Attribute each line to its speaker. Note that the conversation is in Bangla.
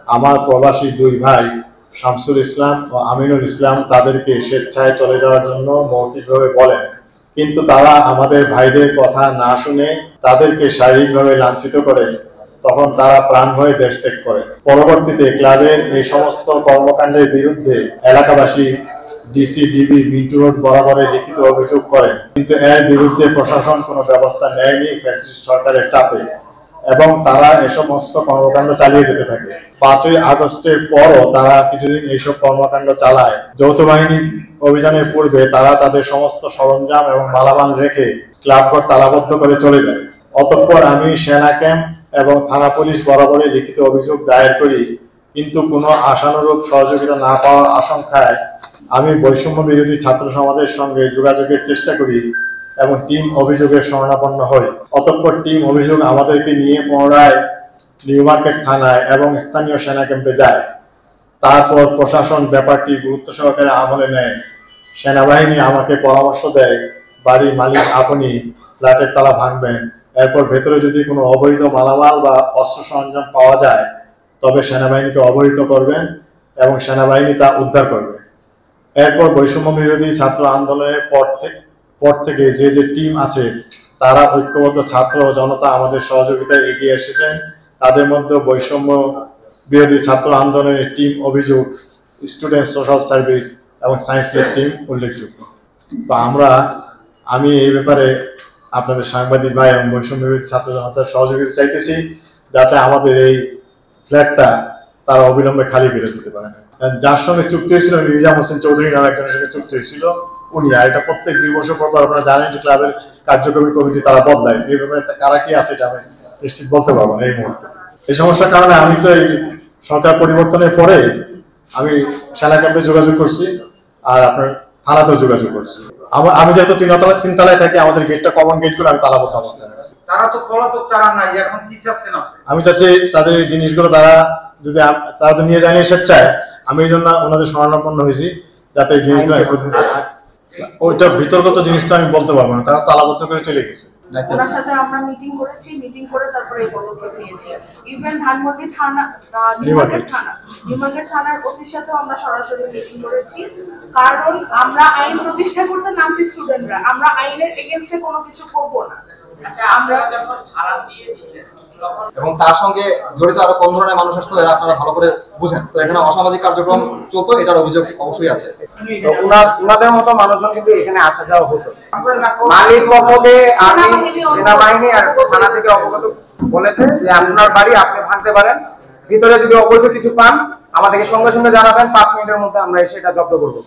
Speaker 1: আমার প্রবাসী দুই ভাই শামসুল ইসলাম ও আমিনুল ইসলাম তাদেরকে স্বেচ্ছায় চলে যাওয়ার জন্য মৌখিকভাবে বলেন, কিন্তু তারা আমাদের ভাইদের কথা না শুনে তাদেরকে শারীরিকভাবে লাঞ্ছিত করে তখন তারা প্রাণ হয়ে দেশ ত্যাগ করে। পরবর্তীতে ক্লাবের এই সমস্ত কর্মকাণ্ডের বিরুদ্ধে এলাকাবাসী ডিসি ডিবি মিন্টু রোড বরাবরে লিখিত অভিযোগ করে, কিন্তু এর বিরুদ্ধে প্রশাসন কোনো ব্যবস্থা নেয়নি ফ্যাসিস্ট সরকারের চাপে, এবং তারা এ সমস্ত কর্মকাণ্ড চালিয়ে যেতে থাকে। 5ই আগস্টের পরও তারা কিছুদিন এইসব কর্মকাণ্ড চালায়। যৌথ বাহিনী অভিযানের পূর্বে তারা তাদের সমস্ত সরঞ্জাম এবং মালামাল রেখে ক্লাবঘর তালাবদ্ধ করে চলে যায়। অতঃপর আমি সেনা ক্যাম্প এবং থানা পুলিশ বরাবরই লিখিত অভিযোগ দায়ের করি, কিন্তু কোনো আশানুরূপ সহযোগিতা না পাওয়ার আশঙ্কায় আমি বৈষম্য বিরোধী ছাত্র সমাজের সঙ্গে যোগাযোগের চেষ্টা করি এবং টিম অভিযোগের শরণাপন্ন হই। অতঃপর টিম অভিযোগ আমাদেরকে নিয়ে পুনরায় নিউ মার্কেট থানায় এবং স্থানীয় সেনা ক্যাম্পে যায়। তারপর প্রশাসন ব্যাপারটি গুরুত্ব সহকারে আমলে নেয়। সেনাবাহিনী আমাকে পরামর্শ দেয়, বাড়ির মালিক আপনি ফ্ল্যাটের তালা ভাঙবেন, এরপর ভেতরে যদি কোনো অবৈধ মালামাল বা অস্ত্র সরঞ্জাম পাওয়া যায় তবে সেনাবাহিনীকে অবহিত করবেন এবং সেনাবাহিনী তা উদ্ধার করবে। এরপর বৈষম্য বিরোধী ছাত্র আন্দোলনের পর থেকে যে টিম আছে তারা ঐক্যবদ্ধ ছাত্র ও জনতা আমাদের সহযোগিতায় এগিয়ে এসেছেন। তাদের মধ্যে বৈষম্য বিরোধী ছাত্র আন্দোলনের টিম অভিযোগ, স্টুডেন্ট সোশ্যাল সার্ভিস এবং সায়েন্স ল্যাব টিম উল্লেখযোগ্য। তো আমি এই ব্যাপারে আপনাদের সাংবাদিক ভাই এবং বৈষম্য বিরোধী ছাত্র জনতার সহযোগিতা চাইতেছি, যাতে আমাদের এই ফ্ল্যাটটা তারা অবিলম্বে খালি করে দিতে পারেন। যার সঙ্গে চুক্তি হয়েছিল নিজাম হোসেন চৌধুরী নামে একজনের সঙ্গে চুক্তি হয়েছিল উনি, আর এটা প্রত্যেক 2 বছর পর আপনারা জানেন যে ক্লাবের কার্যকরী কমিটি তারা বদলায়। এই ব্যাপারে কারা কি আছে এটা আমি নিশ্চিত বলতে পারবো না এই মুহূর্তে। এই সমস্যার কারণে আমি তো এই সরকার পরিবর্তনের পরে আমি সেনা ক্যাম্পে যোগাযোগ করছি আর আপনার থানাতেও যোগাযোগ করছি। আমি যেহেতু 3 তলায় থাকি, আমাদের গেটটা কমন গেট করে আমি তালাবদ্ধ অবস্থায় রাখছি।
Speaker 2: তারা তো পলাতক, তারা নাই, এখন কি চাচ্ছেন আপনি?
Speaker 1: আমি চাচ্ছি তাদের এই জিনিসগুলো তারা তো নিয়ে যায়নি স্বেচ্ছায়, আমি এই জন্য ওনাদের শরণাপন্ন হয়েছি যাতে এই জিনিসগুলো ওইটা বিতর্কত জিনিসটা আমি বলতে পারবো না, তারা তালাবদ্ধ করে চলে গেছে।
Speaker 3: ওনার সাথে আমরা মিটিং করেছি, মিটিং করে তারপরে এই পদক্ষেপ নিয়েছি। ইভেন ধানমন্ডি থানা, নিউ মার্কেট থানার ওসির সাথেও আমরা সরাসরি মিটিং করেছি, কারণ আমরা আইন প্রতিষ্ঠা করতে নামছি স্টুডেন্টরা, আমরা আইনের এগেইনস্টে কোনো কিছু করবো না।
Speaker 2: আচ্ছা, আমরা যখন ভাড়া দিয়েছিলেন
Speaker 4: এবং তার সঙ্গে জড়িত আরো কোন ধরনের মানুষ আসতো এরা আপনারা ভালো করে বুঝেন, তো এখানে অসামাজিক কার্যক্রম চলতো, এটার অভিযোগ অবশ্যই আছে।
Speaker 5: তো উনাদের মতো মানুষজন কিন্তু এখানে আসা যাওয়া হতো। মালিক পক্ষকে আমি সেনাবাহিনী আর থানা থেকে অবগত বলেছে যে আপনার বাড়ি আপনি ভাঙতে পারেন, ভিতরে যদি অবৈধ কিছু পান আমাদেরকে সঙ্গে সঙ্গে জানাবেন, 5 মিনিটের মধ্যে আমরা এসে এটা জব্দ করবো।